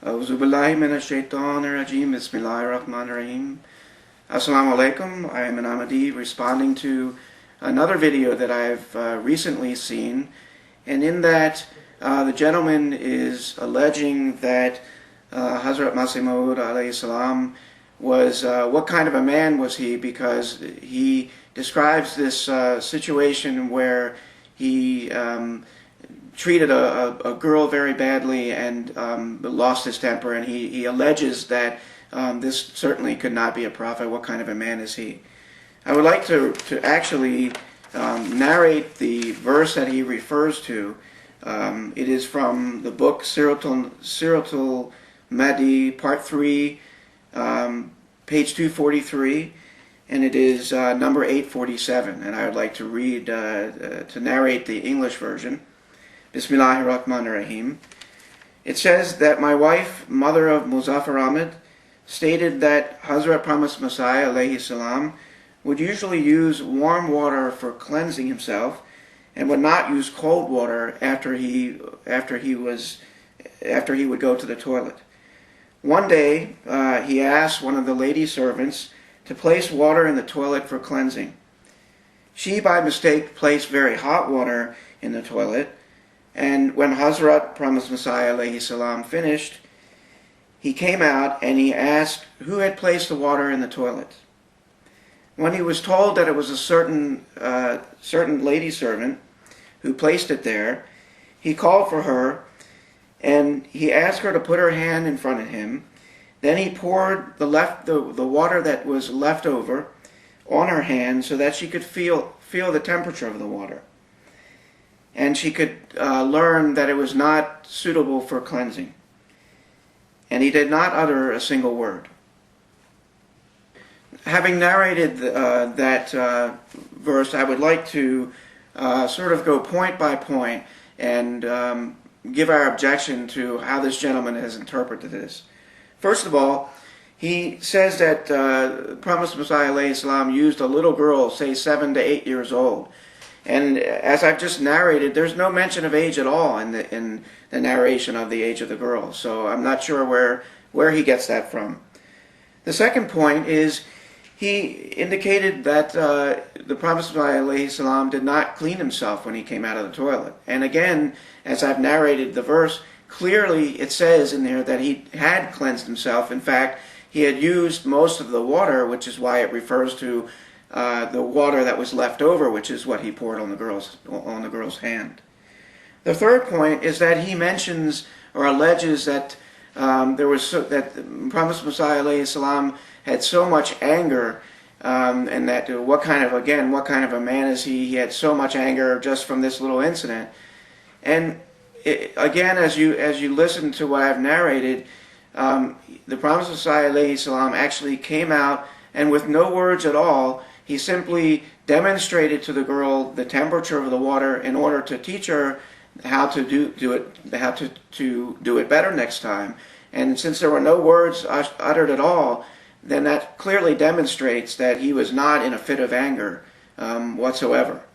A'udhu billahi minash shaitanir rajim. Bismillahir rahmanir rahim. Assalamu alaikum. I am an Ahmadi responding to another video that I've recently seen, and in that the gentleman is alleging that Hazrat Masih Maud alayhi salam was, what kind of a man was he, because he describes this situation where he treated a girl very badly and lost his temper, and he alleges that this certainly could not be a prophet. What kind of a man is he? I would like to actually narrate the verse that he refers to. It is from the book Siratul Mahdi, Part 3, page 243, and it is number 847, and I would like to read, to narrate the English version. Bismillahir Rahmanir Rahim. It says that my wife, mother of Muzaffar Ahmad, stated that Hazrat Promised Messiah alayhi salam would usually use warm water for cleansing himself and would not use cold water after he would go to the toilet. One day he asked one of the lady servants to place water in the toilet for cleansing. She by mistake placed very hot water in the toilet, and when Hazrat Promised Messiah alayhi salam finished, he came out and he asked who had placed the water in the toilet. When he was told that it was a certain lady servant who placed it there, he called for her and he asked her to put her hand in front of him. Then he poured the water that was left over on her hand so that she could feel the temperature of the water, and she could learn that it was not suitable for cleansing. And he did not utter a single word. Having narrated that verse, I would like to sort of go point by point and give our objection to how this gentleman has interpreted this. First of all, he says that Promised Messiah alayhi salam used a little girl, say 7 to 8 years old. And as I've just narrated, there's no mention of age at all in the narration of the age of the girl. So I'm not sure where he gets that from. The second point is he indicated that the Prophet ﷺ did not clean himself when he came out of the toilet. And again, as I've narrated the verse, clearly it says in there that he had cleansed himself. In fact, he had used most of the water, which is why it refers to the water that was left over, which is what he poured on the girl's hand. The third point is that he mentions or alleges that that Promised Messiah alayhi salam had so much anger, and that what kind of a man is he? He had so much anger just from this little incident. And again, as you listen to what I've narrated, the Promised Messiah alayhi salam actually came out, and with no words at all, he simply demonstrated to the girl the temperature of the water in order to teach her how to do it better next time. And since there were no words uttered at all, then that clearly demonstrates that he was not in a fit of anger whatsoever.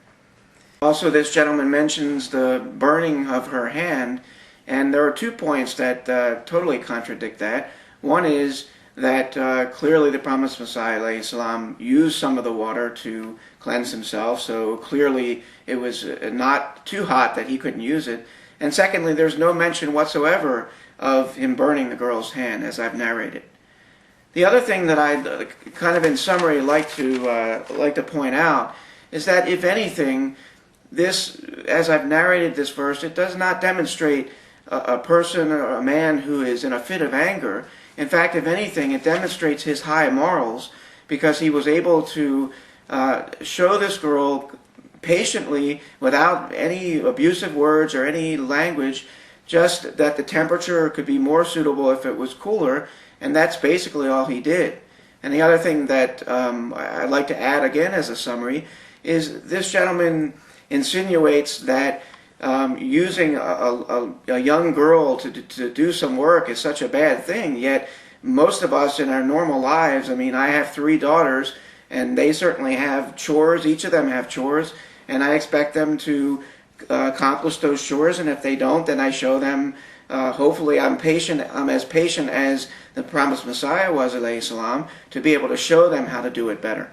Also, this gentleman mentions the burning of her hand, and there are 2 points that totally contradict that. One is that clearly the Promised Messiah alayhi salam used some of the water to cleanse himself, so clearly it was not too hot that he couldn't use it. And secondly, there's no mention whatsoever of him burning the girl's hand, as I've narrated. The other thing that I'd kind of in summary like to point out is that if anything, this, as I've narrated this verse, it does not demonstrate a person or a man who is in a fit of anger. In fact, if anything, it demonstrates his high morals, because he was able to show this girl patiently, without any abusive words or any language, just that the temperature could be more suitable if it was cooler, and that's basically all he did. And the other thing that I'd like to add again as a summary is this gentleman insinuates that using a young girl to do some work is such a bad thing, yet most of us in our normal lives, I mean, I have 3 daughters, and they certainly have chores, each of them have chores, and I expect them to accomplish those chores, and if they don't, then I show them Hopefully I'm patient. I'm as patient as the promised Messiah was, alayhi salam, to be able to show them how to do it better.